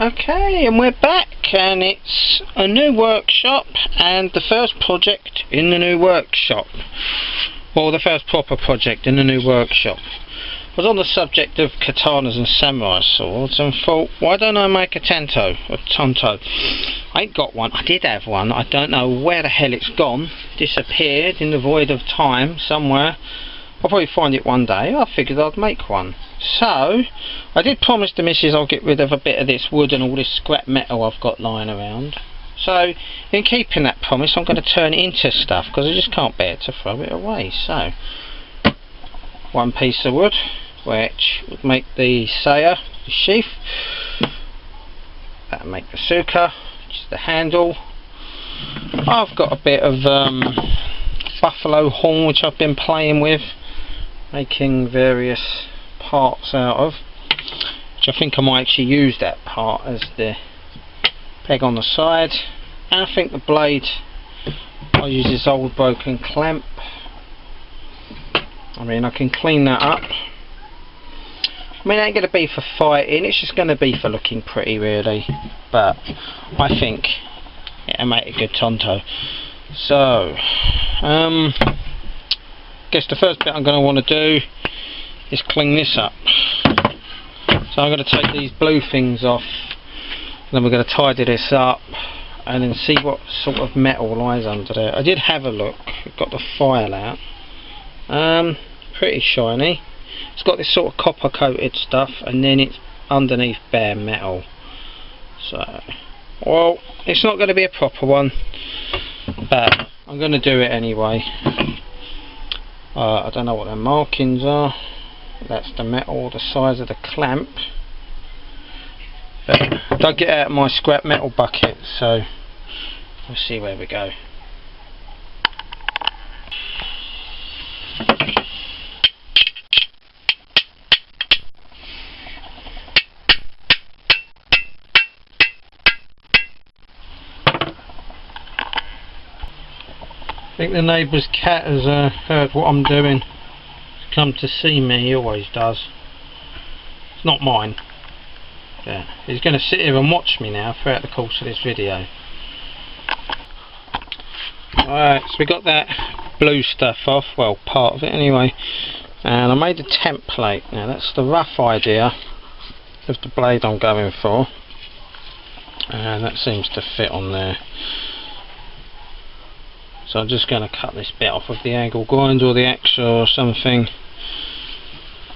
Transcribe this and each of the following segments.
Okay, and we're back, and it's a new workshop and the first project in the new workshop. Well, the first proper project in the new workshop. I was on the subject of katanas and samurai swords and thought, why don't I make a tanto, or tanto? I ain't got one. I did have one. I don't know where the hell it's gone. Disappeared in the void of time somewhere. I'll probably find it one day. I figured I'd make one. So, I did promise the missus I'll get rid of a bit of this wood and all this scrap metal I've got lying around. So, in keeping that promise, I'm going to turn it into stuff, because I just can't bear to throw it away. So, one piece of wood, which would make the saya, the sheath. That'll make the suka, which is the handle. I've got a bit of buffalo horn, which I've been playing with, making various parts out of, which I think I might actually use that part as the peg on the side. And I think the blade, I'll use this old broken clamp. I mean, I can clean that up. I mean, it ain't going to be for fighting, it's just going to be for looking pretty, really, but I think it'll make a good tanto. So guess the first bit I'm going to want to do is clean this up. So I'm going to take these blue things off, then we're going to tidy this up and then see what sort of metal lies under there. I did have a look, got the file out, pretty shiny. It's got this sort of copper coated stuff and then it's underneath bare metal. So, well, it's not going to be a proper one, but I'm going to do it anyway. I don't know what the markings are. That's the metal, the size of the clamp. But I dug it out of my scrap metal bucket, so we'll see where we go. I think the neighbour's cat has heard what I'm doing. He's come to see me, he always does. It's not mine. Yeah. He's going to sit here and watch me now throughout the course of this video. Alright, so we got that blue stuff off, well, part of it anyway. And I made a template. Now that's the rough idea of the blade I'm going for. And that seems to fit on there. So I'm just going to cut this bit off of the angle grinder or the axe or something.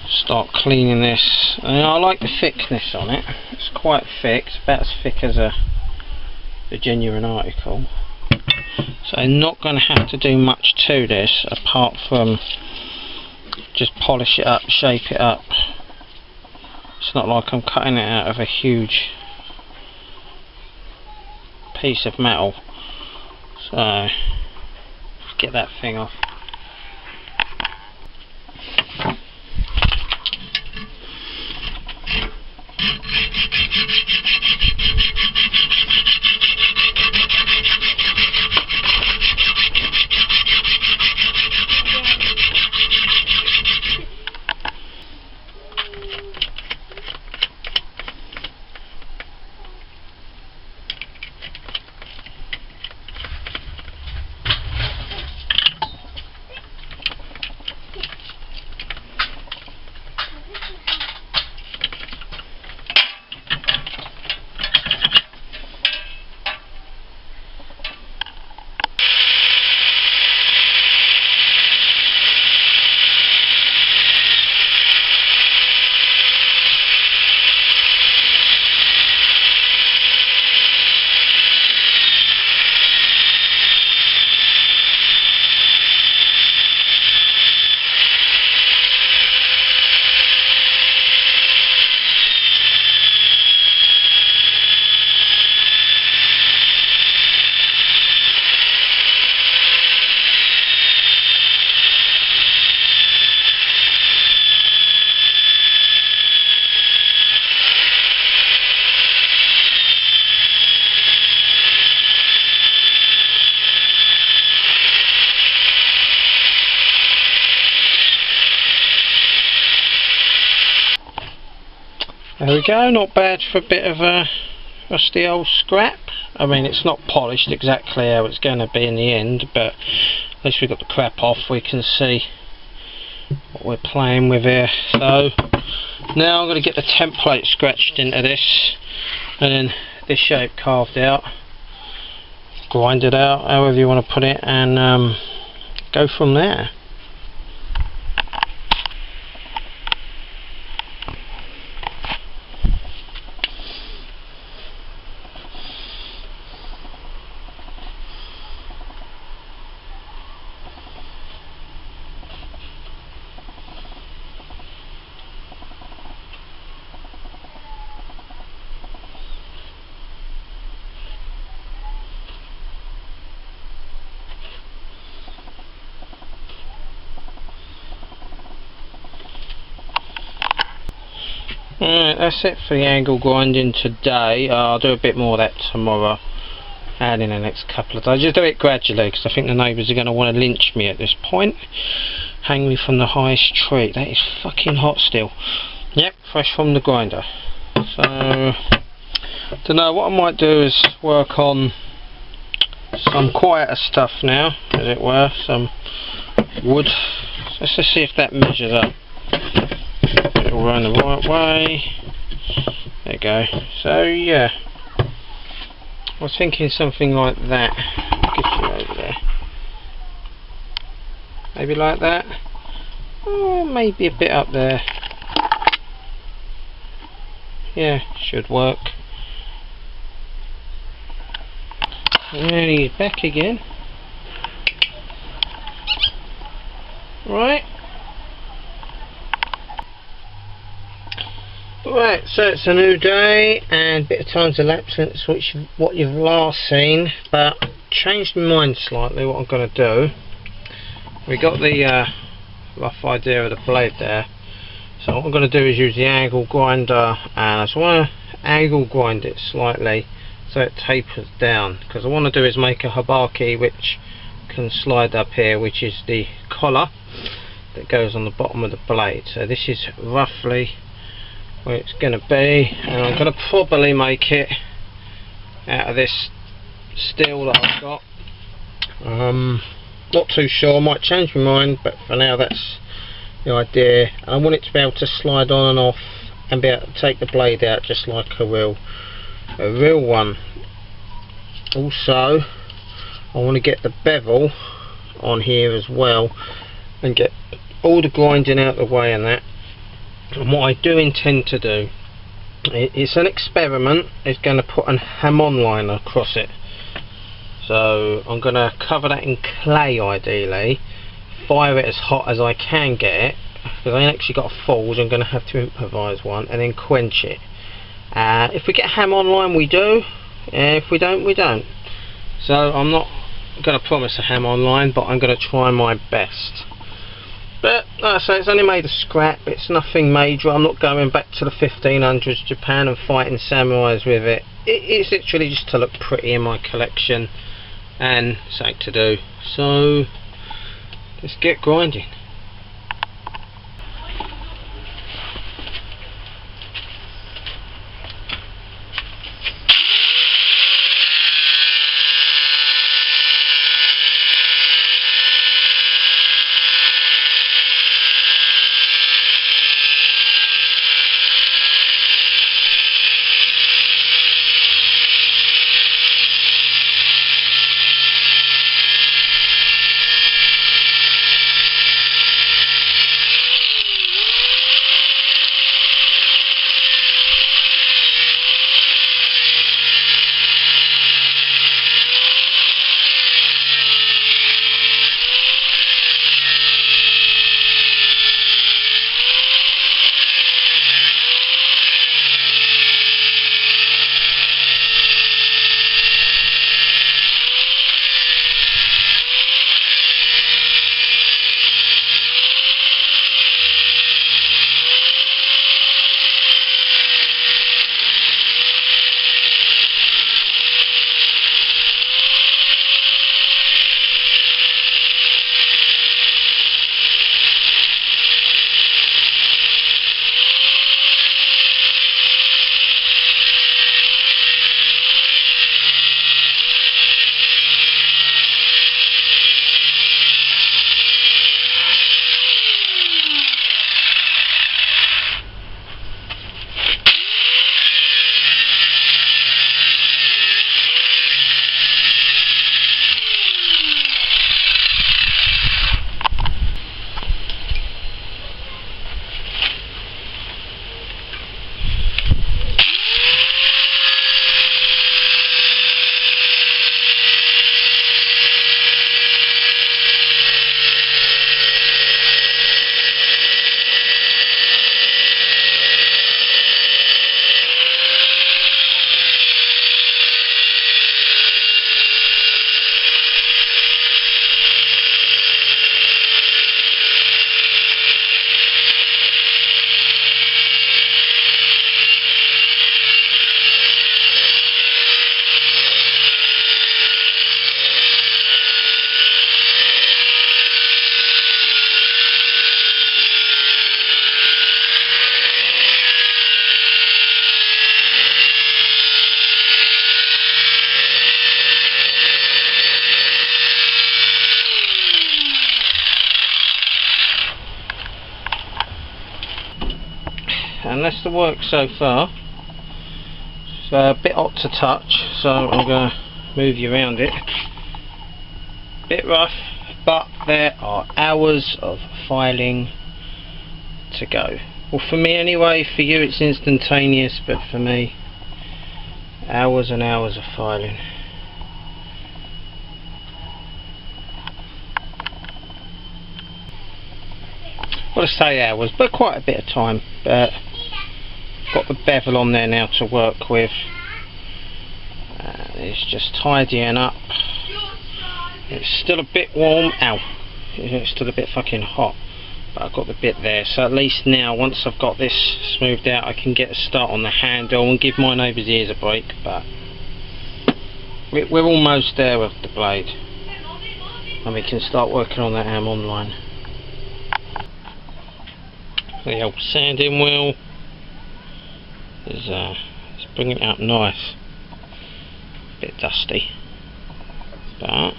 Start cleaning this. And I like the thickness on it. It's quite thick. It's about as thick as a genuine article. So I'm not going to have to do much to this apart from just polish it up, shape it up. It's not like I'm cutting it out of a huge piece of metal. So get that thing off. There we go, not bad for a bit of a rusty old scrap. I mean, it's not polished exactly how it's going to be in the end, but at least we've got the crap off. We can see what we're playing with here. So now I'm going to get the template scratched into this, and then this shape carved out, grind it out, however you want to put it, and go from there. Alright, that's it for the angle grinding today. I'll do a bit more of that tomorrow and in the next couple of days. Just do it gradually, because I think the neighbours are going to want to lynch me at this point. Hang me from the highest tree. That is fucking hot still. Yep, fresh from the grinder. So, don't know, what I might do is work on some quieter stuff now, as it were, some wood. Let's just see if that measures up. Put it all around the right way. There you go. So yeah, I was thinking something like that. Get you over there. Maybe like that. Oh, maybe a bit up there. Yeah, should work. And he's back again. Right. Right, so it's a new day and a bit of time's elapsed since what you've last seen, but changed my mind slightly what I'm going to do. We got the rough idea of the blade there, so what I'm going to do is use the angle grinder, and I just want to angle grind it slightly so it tapers down, because I want to do is make a habaki which can slide up here, which is the collar that goes on the bottom of the blade. So this is roughly where it's going to be, and I'm going to probably make it out of this steel that I've got. Not too sure, I might change my mind, but for now that's the idea. I want it to be able to slide on and off and be able to take the blade out just like a real one. Also, I want to get the bevel on here as well and get all the grinding out of the way and that. And what I do intend to do, it's an experiment, is going to put a ham-on liner across it. So I'm going to cover that in clay ideally, fire it as hot as I can get it, because I ain't actually got a forge, I'm going to have to improvise one, and then quench it. If we get ham-on line we do, if we don't we don't. So I'm not going to promise a ham-on line, but I'm going to try my best. But like I say, it's only made of scrap, it's nothing major. I'm not going back to the 1500s Japan and fighting samurais with it. It's literally just to look pretty in my collection and something to do. So let's get grinding. and that's the work so far. It's a bit hot to touch, so I'm going to move you around it. Bit rough, but there are hours of filing to go. Well, for me anyway. For you it's instantaneous, but for me, hours and hours of filing. Well, I say hours, but quite a bit of time. But got the bevel on there now to work with. It's just tidying up. It's still a bit warm. Ow! It's still a bit fucking hot. But I've got the bit there, so at least now, once I've got this smoothed out, I can get a start on the handle and give my neighbour's ears a break. But we're almost there with the blade, and we can start working on that ham-on line. The old sanding wheel is bringing it out nice. A bit dusty, but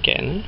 getting there.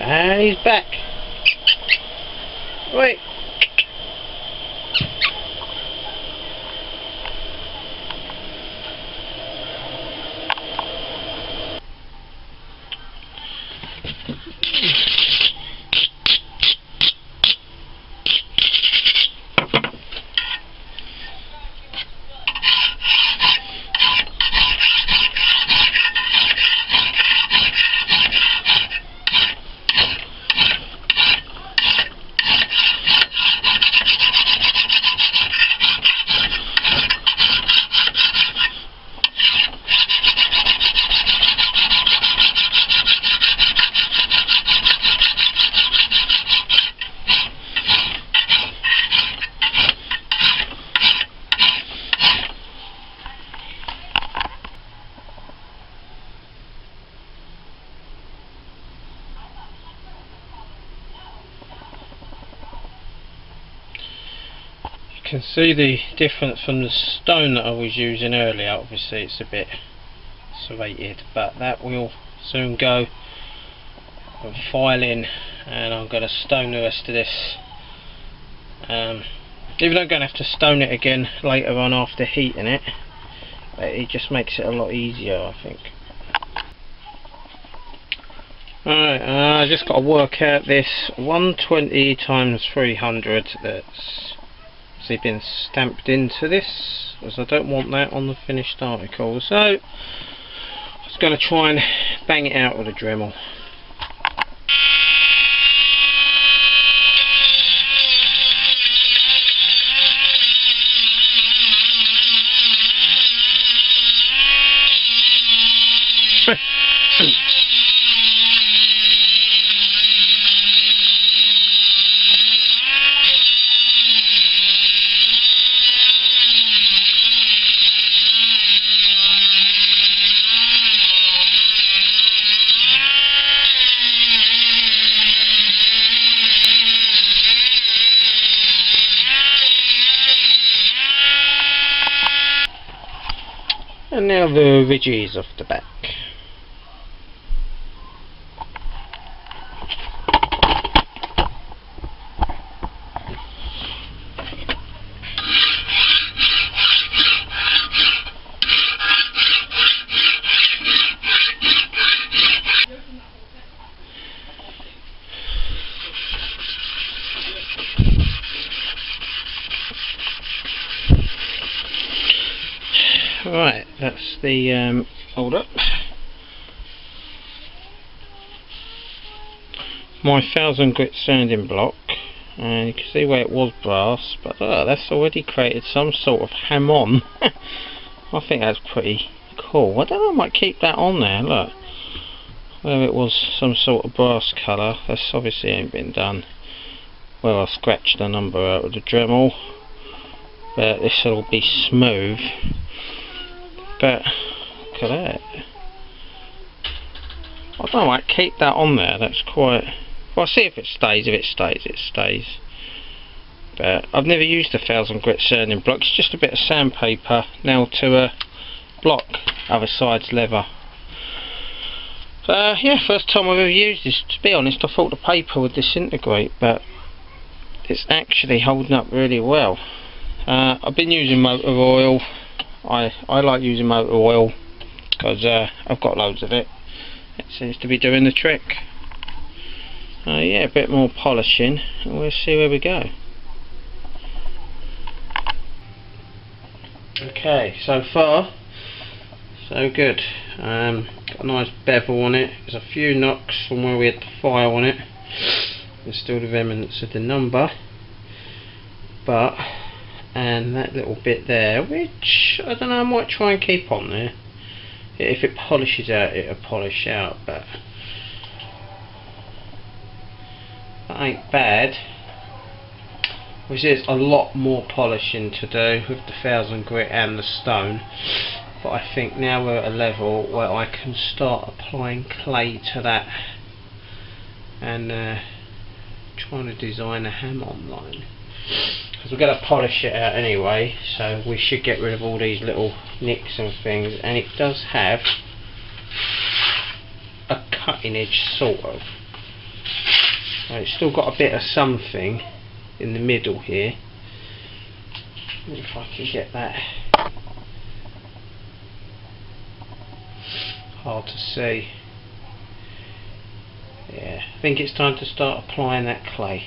And he's back. Wait. You can see the difference from the stone that I was using earlier. Obviously it's a bit serrated, but that will soon go. I'm filing, and I'm going to stone the rest of this. Even though I'm going to have to stone it again later on after heating it, but it just makes it a lot easier, I think. Alright, I just got to work out this 120 times 300 that's been stamped into this, as I don't want that on the finished article. So I was going to try and bang it out with a Dremel. And now the ridges off the back. Right, that's the hold up. My 1000 grit sanding block, and you can see where it was brass, but that's already created some sort of ham-on. I think that's pretty cool. I don't know, I might keep that on there. Look, where it was some sort of brass colour, that's obviously ain't been done. Well, I scratched the number out with the Dremel, but this will be smooth. But look at that. I don't know, I might keep that on there. That's quite. Well, I'll see if it stays. If it stays, it stays. But I've never used a 1000 grit sanding block. It's just a bit of sandpaper nailed to a block, other side's leather. Yeah, first time I've ever used this. To be honest, I thought the paper would disintegrate, but it's actually holding up really well. I've been using motor oil. I like using motor oil because I've got loads of it. It seems to be doing the trick. Yeah, a bit more polishing, and we'll see where we go. Okay, so far so good. Got a nice bevel on it. There's a few knocks from where we had the fire on it. There's still the remnants of the number, but and that little bit there, which I don't know, I might try and keep on there. If it polishes out, it'll polish out, but that ain't bad. Which is a lot more polishing to do with the 1000 grit and the stone, but I think now we're at a level where I can start applying clay to that and trying to design a ham-on line, because we're going to polish it out anyway, so we should get rid of all these little nicks and things. And it does have a cutting edge, sort of. It's still got a bit of something in the middle here. If I can get that. Hard to see. Yeah, I think it's time to start applying that clay.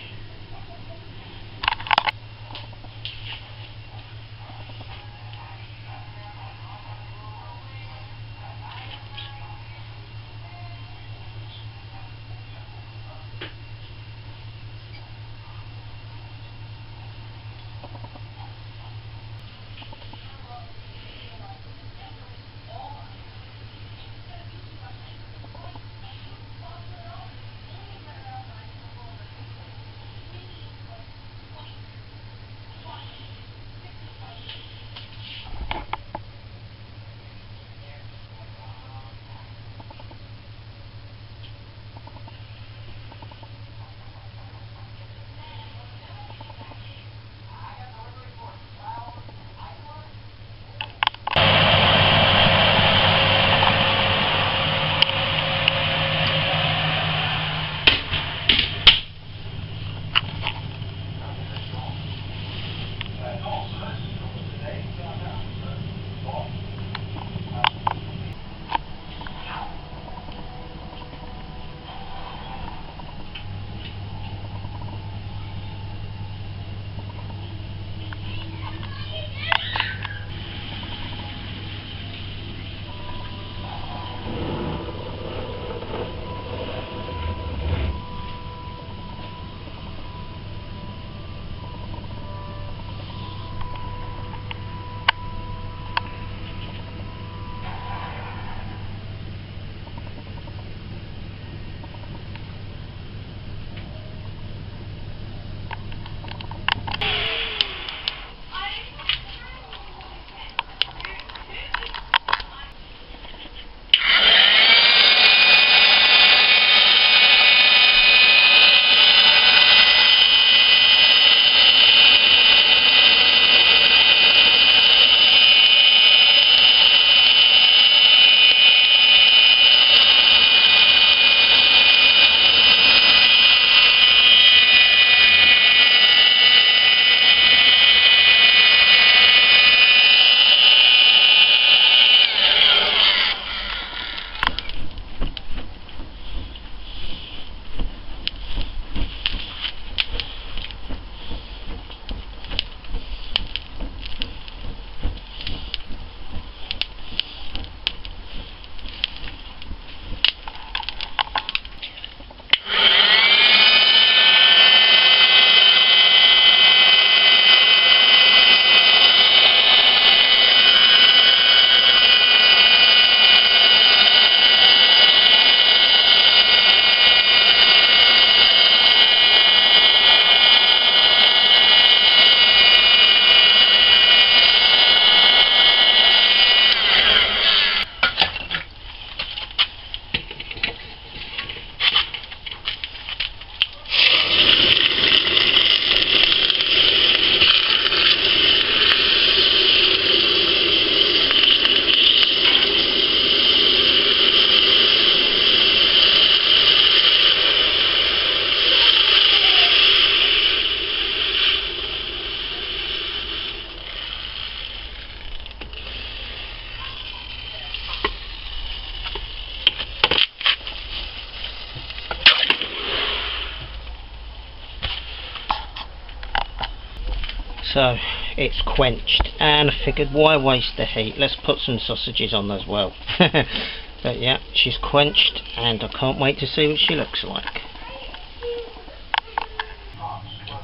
So it's quenched, and I figured why waste the heat, let's put some sausages on as well. But yeah, she's quenched and I can't wait to see what she looks like.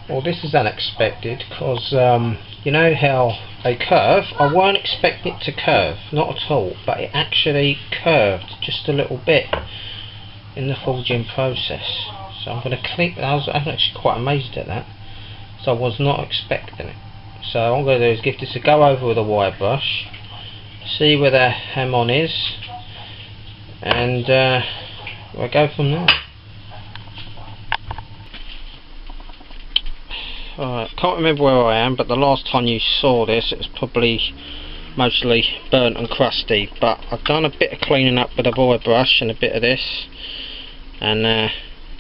Well, this is unexpected because you know how they curve? I weren't expecting it to curve, not at all, but it actually curved just a little bit in the forging process. So I'm going to click. I'm actually quite amazed at that. So I was not expecting it. So all I'm going to do is give this a go over with a wire brush, see where the hem-on is, and we'll go from there. Alright, can't remember where I am, but the last time you saw this it was probably mostly burnt and crusty, but I've done a bit of cleaning up with a wire brush and a bit of this, and I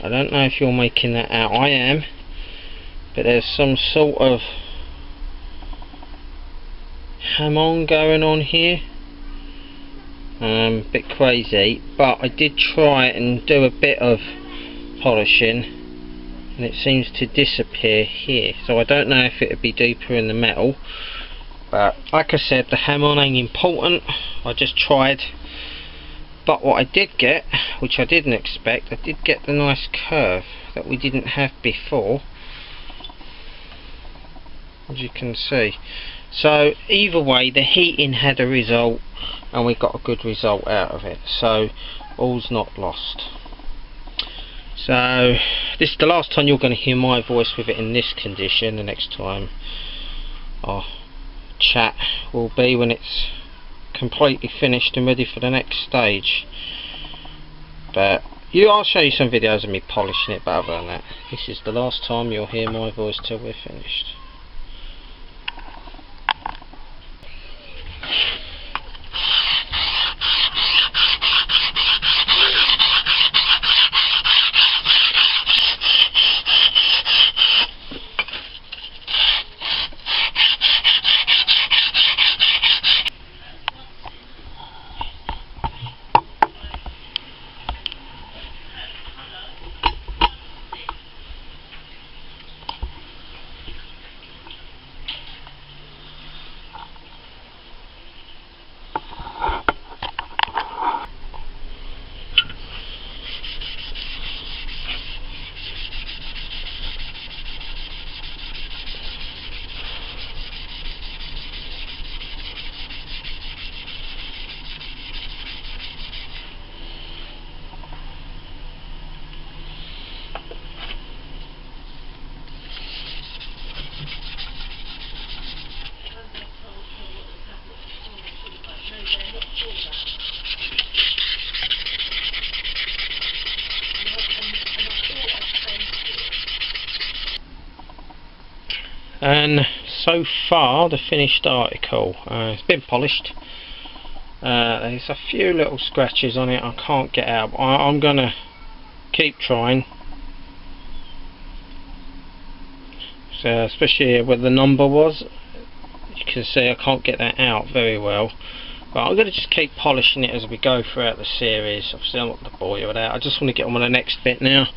don't know if you're making that out. I am, but there's some sort of ham-on going on here. A bit crazy, but I did try and do a bit of polishing and it seems to disappear here, so I don't know if it would be deeper in the metal, but like I said, the ham-on ain't important. I just tried. But what I did get, which I didn't expect, I did get the nice curve that we didn't have before, as you can see. So either way, the heating had a result and we got a good result out of it, so all's not lost. So this is the last time you're going to hear my voice with it in this condition. The next time our chat will be when it's completely finished and ready for the next stage. But I'll show you some videos of me polishing it, but other than that, this is the last time you'll hear my voice till we're finished. And so far the finished article, it's been polished. There's a few little scratches on it I can't get out. I'm gonna keep trying, so especially where the number was, you can see I can't get that out very well, but I'm gonna just keep polishing it as we go throughout the series. Obviously I'm not gonna bore you with that. I just want to get on with the next bit now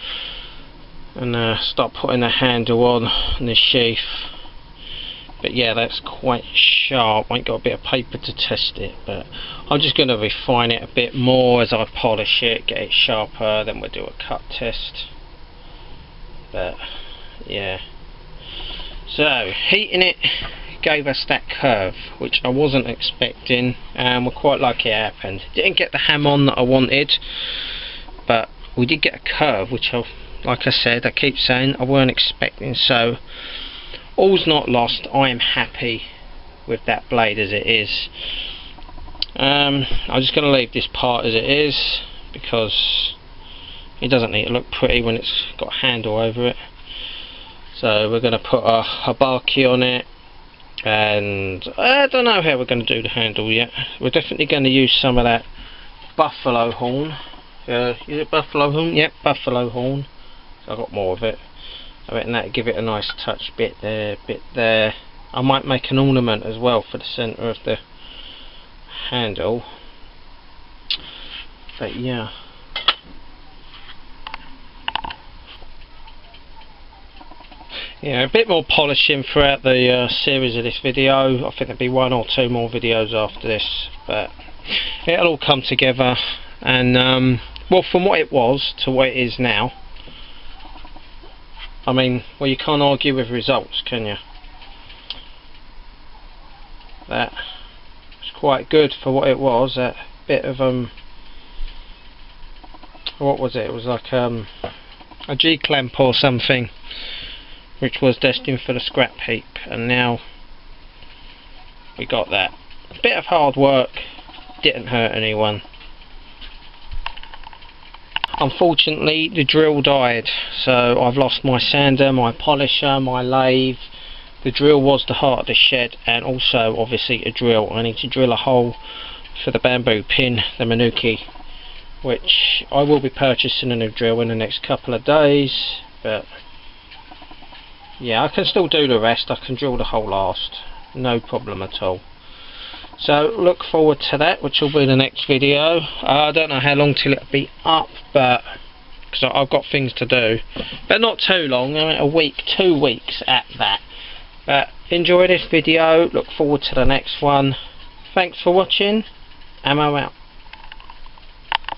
and start putting the handle on and the sheath. But yeah, that's quite sharp. I ain't got a bit of paper to test it, but I'm just going to refine it a bit more as I polish it, get it sharper, then we'll do a cut test. But yeah, so heating it gave us that curve, which I wasn't expecting, and we're quite lucky it happened. Didn't get the ham-on that I wanted, but we did get a curve, which like I said, I keep saying I weren't expecting. So all's not lost. I am happy with that blade as it is. I'm just going to leave this part as it is because it doesn't need to look pretty when it's got a handle over it. So we're going to put a bar key on it, and I don't know how we're going to do the handle yet. We're definitely going to use some of that buffalo horn. Is it buffalo horn? Yep, buffalo horn. So I got more of it. I reckon that'd give it a nice touch. Bit there, bit there. I might make an ornament as well for the centre of the handle. But yeah. a bit more polishing throughout the series of this video. I think there'll be 1 or 2 more videos after this, but it'll all come together. And well, from what it was to what it is now, I mean, well, you can't argue with results, can you? That was quite good for what it was. That bit of what was it? It was like a G-clamp or something, which was destined for the scrap heap, and now we got that. A bit of hard work, didn't hurt anyone. Unfortunately, the drill died, so I've lost my sander, my polisher, my lathe. The drill was the heart of the shed, and also obviously a drill. I need to drill a hole for the bamboo pin, the Manuki, which I will be purchasing a new drill in the next couple of days. But yeah, I can still do the rest. I can drill the hole last, no problem at all. So look forward to that, which will be the next video. I don't know how long till it'll be up, but because I've got things to do, but not too long. I mean, a week, 2 weeks at that. But enjoy this video, look forward to the next one. Thanks for watching. Ammo out.